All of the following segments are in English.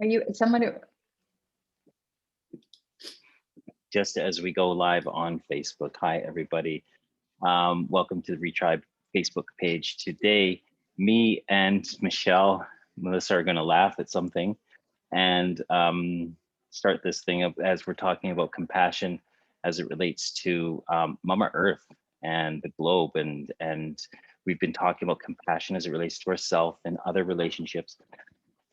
Are you someone who? Just as we go live on Facebook. Hi, everybody. Welcome to the Retribe Facebook page. Today, me and Melissa are going to laugh at something and start this thing up as we're talking about compassion as it relates to Mama Earth and the globe. And we've been talking about compassion as it relates to ourselves and other relationships.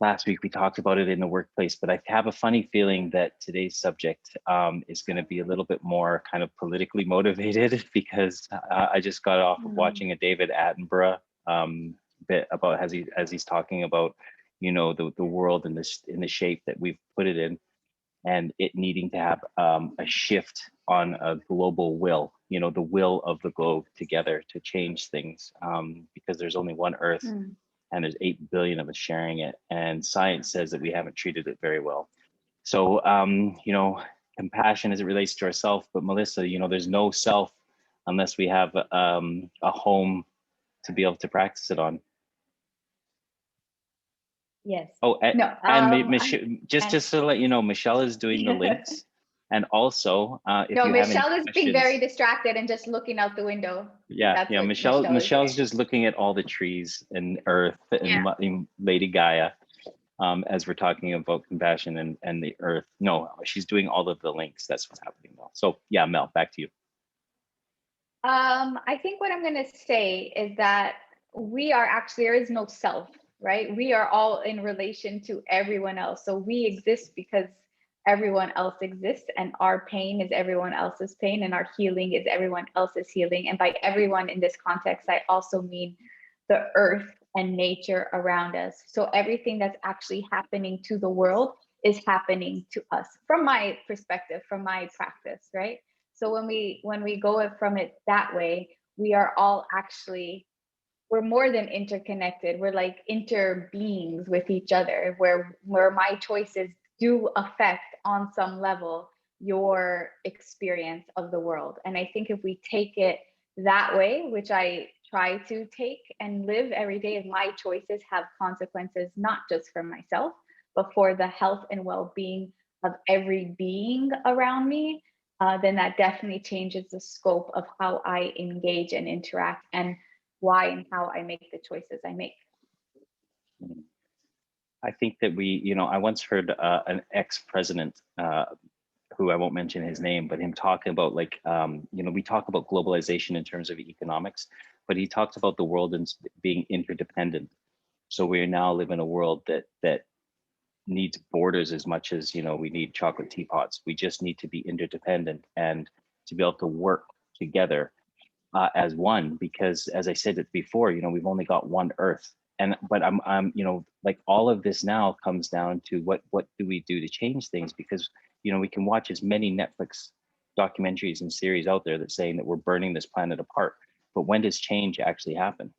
Last week, we talked about it in the workplace, but I have a funny feeling that today's subject is going to be a little bit more kind of politically motivated because I just got off of watching a David Attenborough bit about as he's talking about, you know, the world in the shape that we've put it in, and it needing to have a shift on a global will, you know, the will of the globe together to change things, because there's only one Earth. And there's 8 billion of us sharing it. And science says that we haven't treated it very well. So, you know, compassion as it relates to ourselves, but Melissa, you know, there's no self unless we have a home to be able to practice it on. Yes. Oh, and Michelle, just to let you know, Michelle is doing the links. And also, if you Michelle is being very distracted and just looking out the window. Yeah, yeah. Michelle's just looking at all the trees and Earth and Lady Gaia, as we're talking about compassion and the Earth. No, she's doing all of the links. That's what's happening now. So yeah, Mel, back to you. I think what I'm going to say is that there is no self, right? We are all in relation to everyone else. So we exist because everyone else exists, and our pain is everyone else's pain, and our healing is everyone else's healing. And by everyone in this context, I also mean the earth and nature around us. So everything that's actually happening to the world is happening to us, from my perspective, from my practice, right? So when we go from it that way, we are all actually, we're more than interconnected. We're like interbeings with each other, where my choices do affect on some level your experience of the world. And I think if we take it that way, which I try to take and live every day, as my choices have consequences, not just for myself, but for the health and well-being of every being around me, then that definitely changes the scope of how I engage and interact, and why and how I make the choices I make. I think that you know, I once heard an ex-president, who I won't mention his name, but him talking about like, you know, we talk about globalization in terms of economics, but he talks about the world and being interdependent. So we now live in a world that needs borders as much as, you know, we need chocolate teapots. We just need to be interdependent and to be able to work together as one, because as I said it before, you know, we've only got one Earth. But I'm, you know, like all of this now comes down to what do we do to change things? Because, you know, we can watch as many Netflix documentaries and series out there that saying that we're burning this planet apart. But when does change actually happen?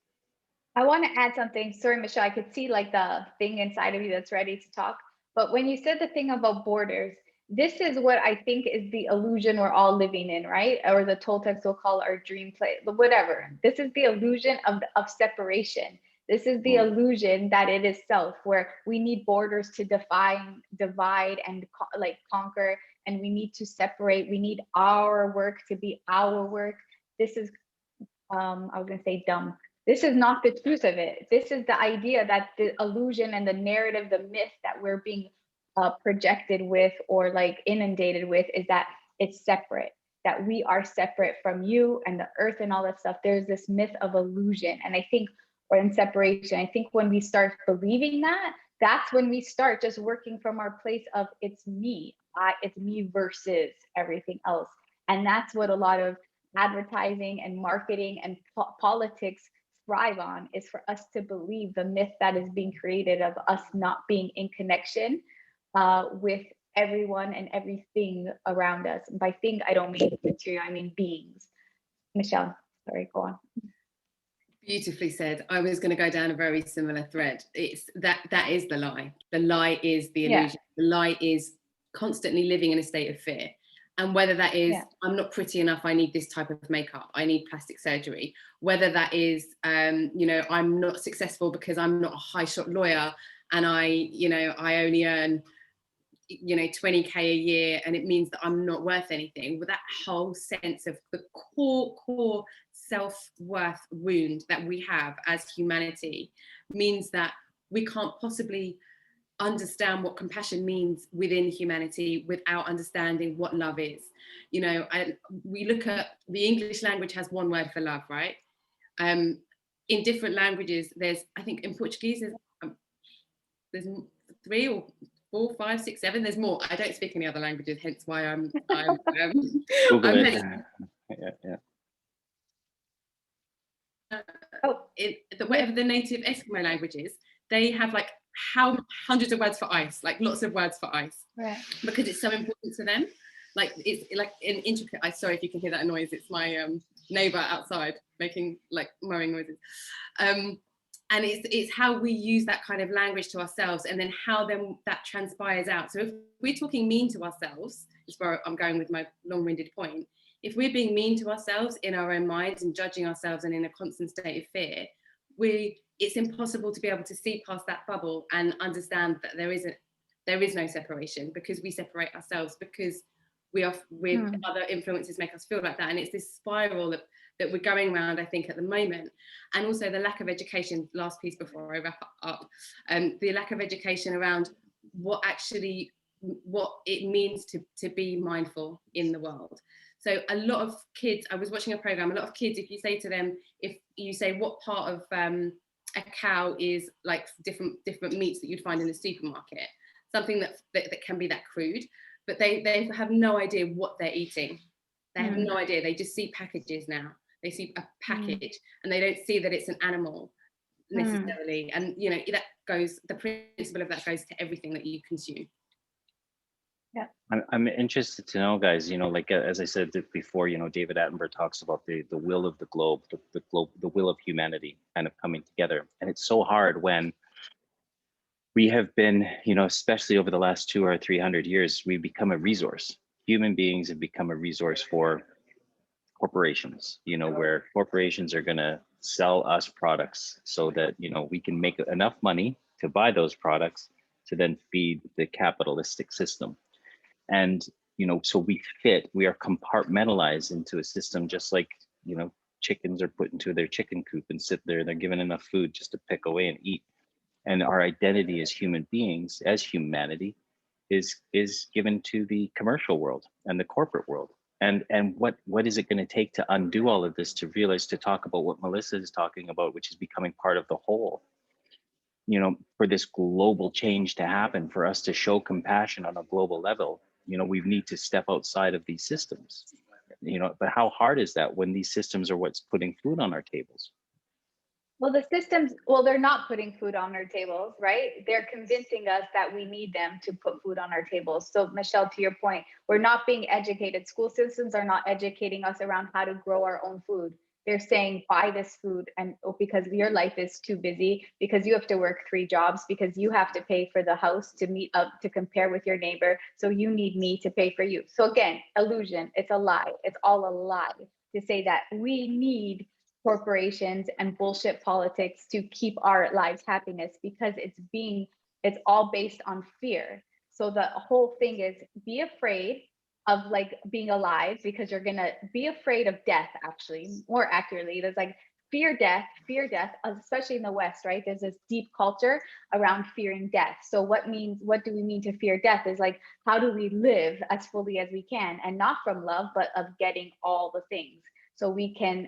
I want to add something. Sorry, Michelle, I could see like the thing inside of you that's ready to talk. But when you said the thing about borders, this is what I think is the illusion we're all living in, right? Or the Toltecs will call our dream place, whatever. This is the illusion of separation. This is the illusion that it is self, where we need borders to divide, and like conquer, and we need to separate. We need our work to be our work. This is, I was gonna say dumb. This is not the truth of it. This is the idea that the illusion and the narrative, the myth that we're being projected with or like inundated with, is that it's separate, that we are separate from you and the earth and all that stuff. There's this myth of illusion. And I think, or in separation, I think when we start believing that, that's when we start just working from our place of it's me versus everything else. And that's what a lot of advertising and marketing and politics thrive on, is for us to believe the myth that is being created of us not being in connection with everyone and everything around us. And by thing, I don't mean material, I mean beings. Michelle, sorry, go on. Beautifully said. I was going to go down a very similar thread. It's that is the lie. The lie is the illusion. Yeah. The lie is constantly living in a state of fear. And whether that is, I'm not pretty enough, I need this type of makeup, I need plastic surgery. Whether that is, you know, I'm not successful because I'm not a high shot lawyer and I only earn 20k a year, and it means that I'm not worth anything. Well, that whole sense of the core self-worth wound that we have as humanity means that we can't possibly understand what compassion means within humanity without understanding what love is. We look at the English language has one word for love, right? In different languages, I think in Portuguese there's 3 or 4, 5, 6, 7. There's more. I don't speak any other languages, hence why I'm Google it. Whatever the native Eskimo language is, they have like hundreds of words for ice, like lots of words for ice, right? Because it's so important to them. Like it's like an intricate. Sorry if you can hear that noise. It's my neighbor outside making like mowing noises. And it's how we use that kind of language to ourselves, and then how then that transpires out. So if we're talking mean to ourselves, is where I'm going with my long-winded point. If we're being mean to ourselves in our own minds and judging ourselves and in a constant state of fear, it's impossible to be able to see past that bubble and understand that there is no separation, because we separate ourselves because other influences make us feel like that. And it's this spiral that we're going around, I think, at the moment. And also the lack of education, last piece before I wrap up, the lack of education around what it means to be mindful in the world. So a lot of kids, I was watching a program, a lot of kids, if you say to them, if you say what part of a cow is like different meats that you'd find in the supermarket, something that can be that crude, but they have no idea what they're eating. They have no idea. They just see packages now. They see a package and they don't see that it's an animal necessarily. And the principle of that goes to everything that you consume. Yeah. I'm interested to know, guys, like as I said before, David Attenborough talks about the will of the globe, the will of humanity kind of coming together. And it's so hard when we have been, especially over the last 200 or 300 years, we've become a resource. Human beings have become a resource for corporations, where corporations are going to sell us products so that, we can make enough money to buy those products to then feed the capitalistic system. And, so we are compartmentalized into a system, just like, chickens are put into their chicken coop and sit there. They're given enough food just to pick away and eat. And our identity as human beings, as humanity, is given to the commercial world and the corporate world. And what is it going to take to undo all of this, to realize, to talk about what Melissa is talking about, which is becoming part of the whole, for this global change to happen, for us to show compassion on a global level, we need to step outside of these systems, but how hard is that when these systems are what's putting food on our tables? Well, they're not putting food on our tables, right? They're convincing us that we need them to put food on our tables. So Michelle, to your point, we're not being educated. School systems are not educating us around how to grow our own food. They're saying, buy this food, and because your life is too busy, because you have to work 3 jobs, because you have to pay for the house to meet up, to compare with your neighbor. So you need me to pay for you. So again, illusion, it's a lie. It's all a lie to say that we need corporations and bullshit politics to keep our lives happiness, because it's all based on fear. So the whole thing is, be afraid of like being alive, because you're gonna be afraid of death. Actually, more accurately, there's like fear death, especially in the West, right? There's this deep culture around fearing death. So what do we mean to fear death? Is like, how do we live as fully as we can, and not from love, but of getting all the things, so we can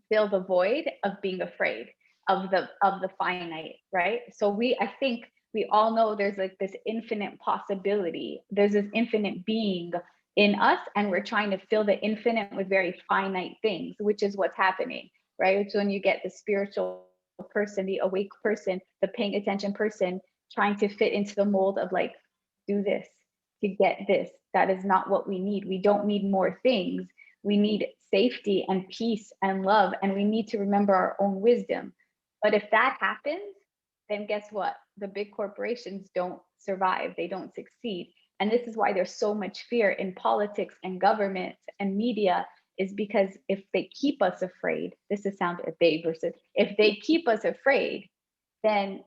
fill the void of being afraid of the finite, right? So I think we all know there's like this infinite possibility. There's this infinite being in us, and we're trying to fill the infinite with very finite things, which is what's happening, right? So when you get the spiritual person, the awake person, the paying attention person, trying to fit into the mold of like, do this to get this, that is not what we need. We don't need more things. We need safety and peace and love, and we need to remember our own wisdom. But if that happens, then guess what? The big corporations don't survive, they don't succeed. And this is why there's so much fear in politics and government and media, is because if they keep us afraid, this is sound if they keep us afraid, then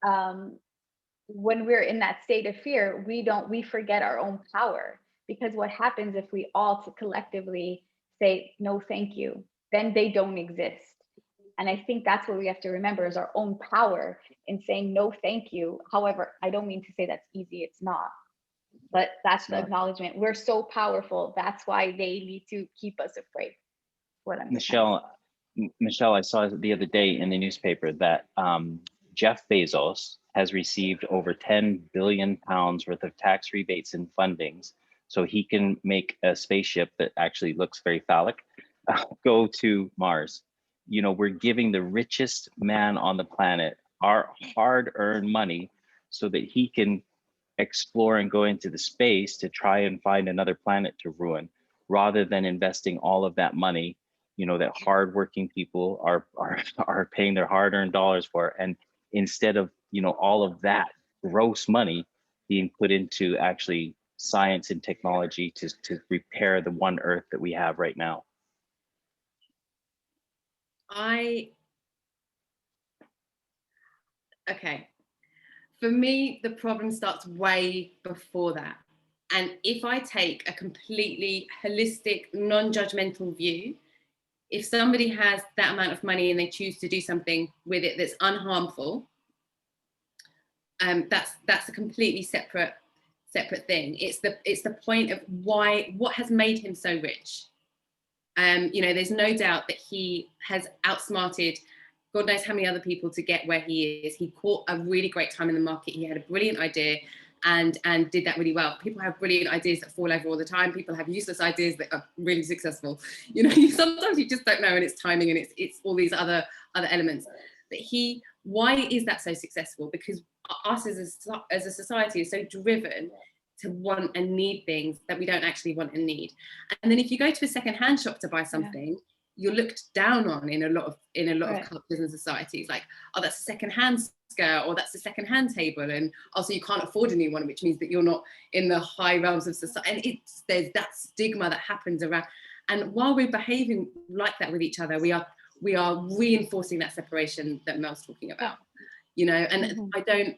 when we're in that state of fear, we forget our own power, because what happens if we all collectively say no thank you, then they don't exist. And I think that's what we have to remember, is our own power in saying no thank you. However, I don't mean to say that's easy, it's not, but that's the No. acknowledgement. We're so powerful, that's why they need to keep us afraid. What I'm saying. Michelle, I saw the other day in the newspaper that Jeff Bezos has received over 10 billion pounds worth of tax rebates and fundings, so he can make a spaceship that actually looks very phallic go to Mars. You know, we're giving the richest man on the planet our hard-earned money so that he can explore and go into the space to try and find another planet to ruin, rather than investing all of that money, you know, that hardworking people are paying their hard-earned dollars for, and instead of, you know, all of that gross money being put into actually science and technology to repair the one Earth that we have right now. Okay. For me, the problem starts way before that. And if I take a completely holistic, non-judgmental view, if somebody has that amount of money and they choose to do something with it that's unharmful, that's a completely separate thing. It's the point of what has made him so rich. You know, there's no doubt that he has outsmarted God knows how many other people to get where he is. He caught a really great time in the market. He had a brilliant idea and did that really well. People have brilliant ideas that fall over all the time. People have useless ideas that are really successful. You know, sometimes you just don't know, and it's timing, and it's all these other elements. But why is that so successful? Because us as a society is so driven to want and need things that we don't actually want and need. And then if you go to a secondhand shop to buy something, you're looked down on in a lot of cultures and societies, like, oh, that's a secondhand skirt, or that's a secondhand table, and also you can't afford a new one, which means that you're not in the high realms of society. And there's that stigma that happens around. And while we're behaving like that with each other, we are reinforcing that separation that Mel's talking about. You know, and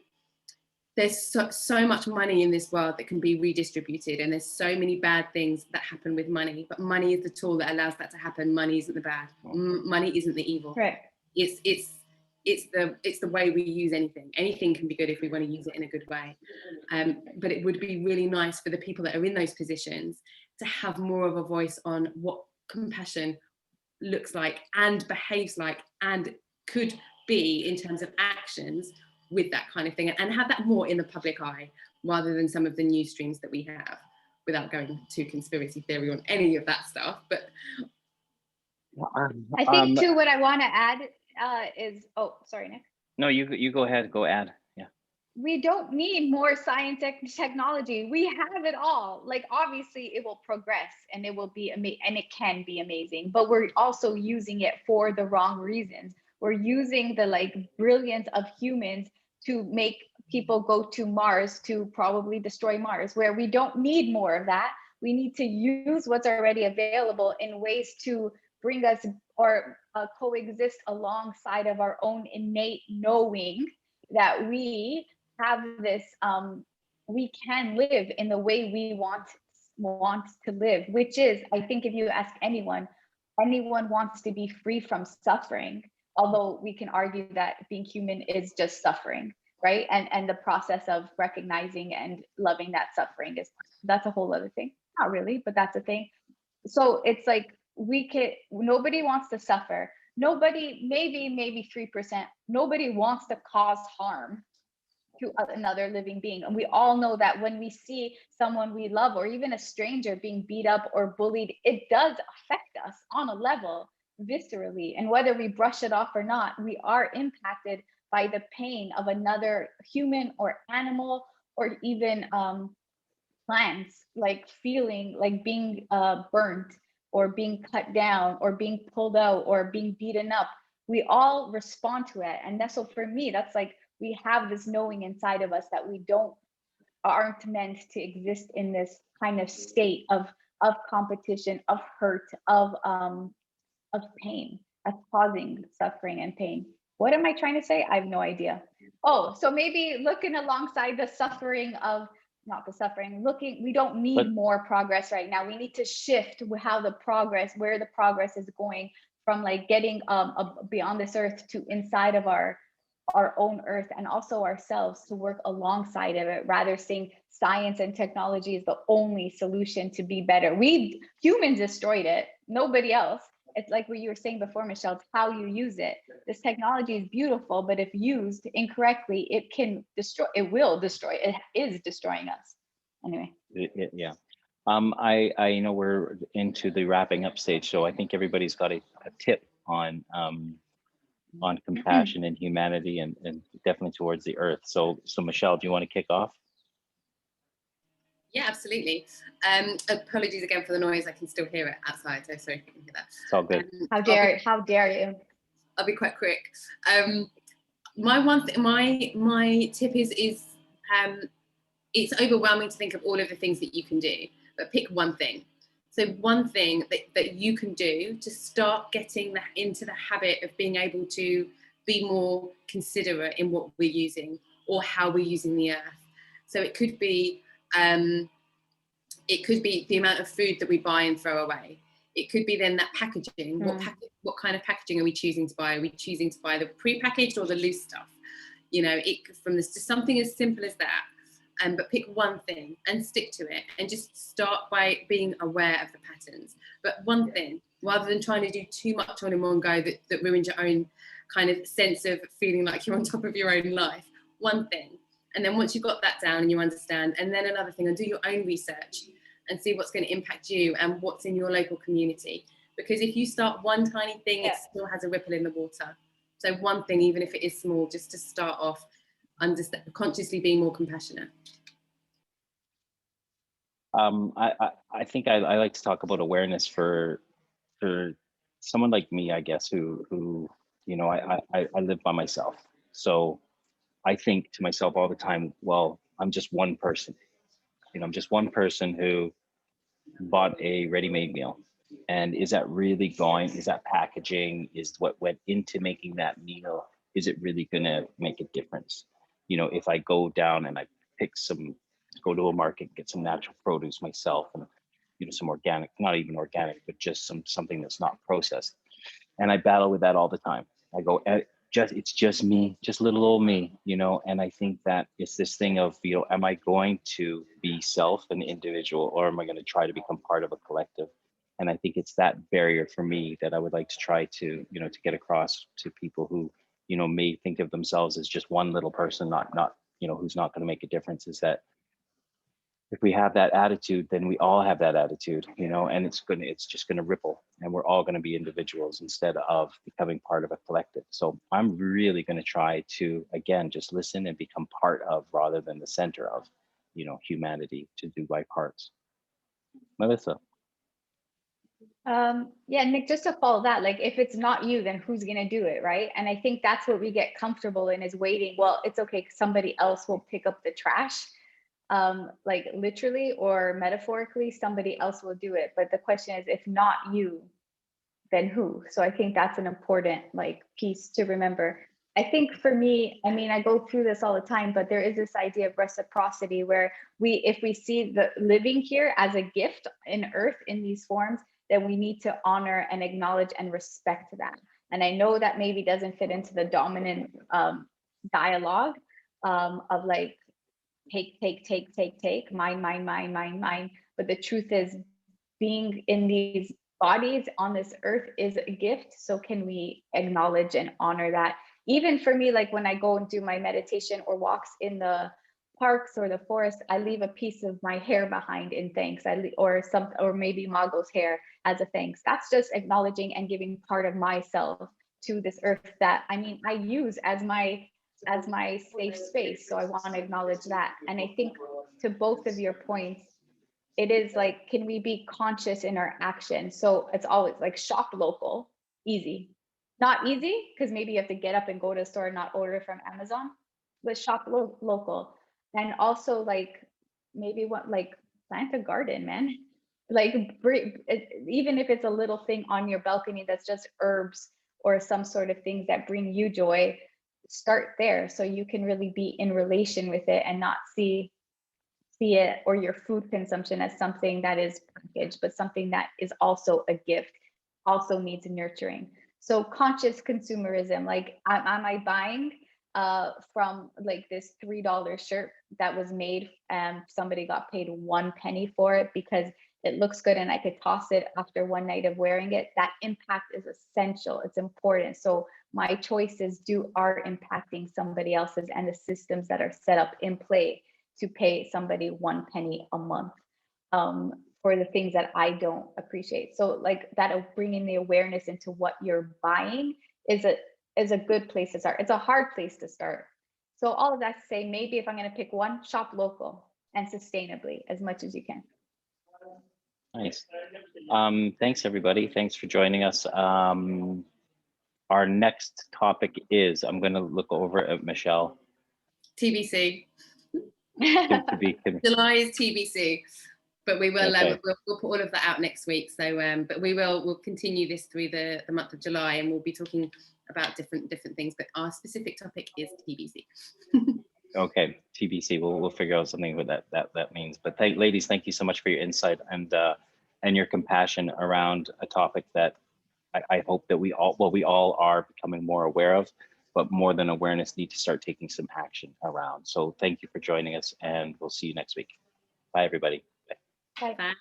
there's so much money in this world that can be redistributed, and there's so many bad things that happen with money, but money is the tool that allows that to happen. Money isn't the bad. Money isn't the evil. Right. It's the way we use anything. Anything can be good if we want to use it in a good way. But it would be really nice for the people that are in those positions to have more of a voice on what compassion looks like and behaves like and could be in terms of actions with that kind of thing, and have that more in the public eye rather than some of the news streams that we have, without going to conspiracy theory on any of that stuff. But I think too, what I want to add is, oh, sorry, Nick. No, you go ahead, go add. Yeah. We don't need more science and technology. We have it all. Like, obviously it will progress and it will be amazing, and it can be amazing, but we're also using it for the wrong reasons. We're using the brilliance of humans to make people go to Mars, to probably destroy Mars, where we don't need more of that. We need to use what's already available in ways to bring us or coexist alongside of our own innate knowing that we have this, we can live in the way we want to live, which is, I think if you ask anyone wants to be free from suffering. Although we can argue that being human is just suffering, right? And the process of recognizing and loving that suffering that's a whole other thing. Not really, but that's a thing. So it's like nobody wants to suffer. Nobody, maybe 3%, nobody wants to cause harm to another living being. And we all know that when we see someone we love, or even a stranger, being beat up or bullied, it does affect us on a level, viscerally. And whether we brush it off or not, we are impacted by the pain of another human or animal, or even plants, like feeling like being burnt, or being cut down, or being pulled out, or being beaten up. We all respond to it. And that's, so for me, that's like, we have this knowing inside of us that we aren't meant to exist in this kind of state of competition, of hurt, of pain, of causing suffering and pain. what am I trying to say? I have no idea. Oh, so maybe looking alongside the suffering of, not the suffering, looking, we don't need But- more progress right now. We need to shift how the progress, where the progress is going from like getting beyond this earth to inside of our own earth, and also ourselves, to work alongside of it, rather saying science and technology is the only solution to be better. We humans destroyed it, nobody else. It's like what you were saying before, Michelle, it's how you use it. This technology is beautiful, but if used incorrectly, it can destroy, it will destroy, it is destroying us. Anyway. Yeah. I know we're into the wrapping up stage, so I think everybody's got a tip on compassion and humanity, and definitely towards the earth. So Michelle, do you want to kick off? Yeah, absolutely. Apologies again for the noise. I can still hear it outside, so sorry if you can hear that. It's all good. How dare you? I'll be quite quick. My tip is it's overwhelming to think of all of the things that you can do, but pick one thing. So one thing that you can do to start getting into the habit of being able to be more considerate in what we're using or how we're using the earth. So it could be the amount of food that we buy and throw away. It could be then that packaging. What kind of packaging are we choosing to buy? Are we choosing to buy the pre-packaged or the loose stuff? You know, from this to something as simple as that. But pick one thing and stick to it, and just start by being aware of the patterns. But one thing, rather than trying to do too much on in one go that ruins your own kind of sense of feeling like you're on top of your own life. One thing. And then once you've got that down and you understand, and then another thing, and do your own research and see what's going to impact you and what's in your local community. Because if you start one tiny thing, it still has a ripple in the water. So one thing, even if it is small, just to start off, consciously being more compassionate. I think I like to talk about awareness for someone like me, I guess, who you know, I live by myself. So I think to myself all the time, well, I'm just one person. You know, I'm just one person who bought a ready-made meal. And is that packaging, is what went into making that meal, is it really gonna make a difference? You know, if I go down and I go to a market, get some natural produce myself, and you know, some organic, not even organic, but just something that's not processed. And I battle with that all the time. I go, it's just me, just little old me, you know. And I think that it's this thing of, you know, am I going to be self, an individual, or am I going to try to become part of a collective? And I think it's that barrier for me that I would like to try to, you know, to get across to people who, you know, may think of themselves as just one little person, not, you know, who's not going to make a difference, is that if we have that attitude, then we all have that attitude, you know, and it's just going to ripple, and we're all going to be individuals instead of becoming part of a collective. So I'm really going to try to, again, just listen and become part of, rather than the center of, you know, humanity, to do my parts. Melissa. Yeah, Nick, just to follow that, like, if it's not you, then who's going to do it, right? And I think that's what we get comfortable in, is waiting. Well, it's okay, somebody else will pick up the trash. Like literally or metaphorically, somebody else will do it. But the question is, if not you, then who? So I think that's an important like piece to remember. I think for me, I mean, I go through this all the time, but there is this idea of reciprocity where if we see the living here as a gift in earth in these forms, then we need to honor and acknowledge and respect that. And I know that maybe doesn't fit into the dominant dialogue of like, take, mine. But the truth is, being in these bodies on this earth is a gift. So can we acknowledge and honor that? Even for me, like when I go and do my meditation or walks in the parks or the forest, I leave a piece of my hair behind in thanks. Or maybe Mago's hair as a thanks. That's just acknowledging and giving part of myself to this earth that, I mean, I use as my safe space. So I want to acknowledge that. And I think to both of your points, it is like, can we be conscious in our action? So it's always like shop local, easy. Not easy, because maybe you have to get up and go to a store and not order from Amazon, but shop local. And also like maybe plant a garden, man. Like even if it's a little thing on your balcony that's just herbs or some sort of things that bring you joy, start there so you can really be in relation with it and not see it or your food consumption as something that is packaged, but something that is also a gift, also needs nurturing. So conscious consumerism, like am I buying from like this $3 shirt that was made and somebody got paid 1 penny for it because it looks good and I could toss it after one night of wearing it? That impact is essential, it's important. So my choices are impacting somebody else's, and the systems that are set up in play to pay somebody 1 penny a month for the things that I don't appreciate. So like that, bringing the awareness into what you're buying is a good place to start. It's a hard place to start. So all of that to say, maybe if I'm going to pick one, shop local and sustainably as much as you can. Nice. Thanks everybody. Thanks for joining us. Our next topic is, I'm going to look over at Michelle. TBC. To be July is TBC, but we will Okay. we'll put all of that out next week. So, but we'll continue this through the month of July, and we'll be talking about different things. But our specific topic is TBC. Okay, TBC. We'll figure out something what that means. But ladies, thank you so much for your insight and your compassion around a topic that I hope that we all are becoming more aware of, but more than awareness, need to start taking some action around. So thank you for joining us, and we'll see you next week. Bye, everybody. Bye. Bye.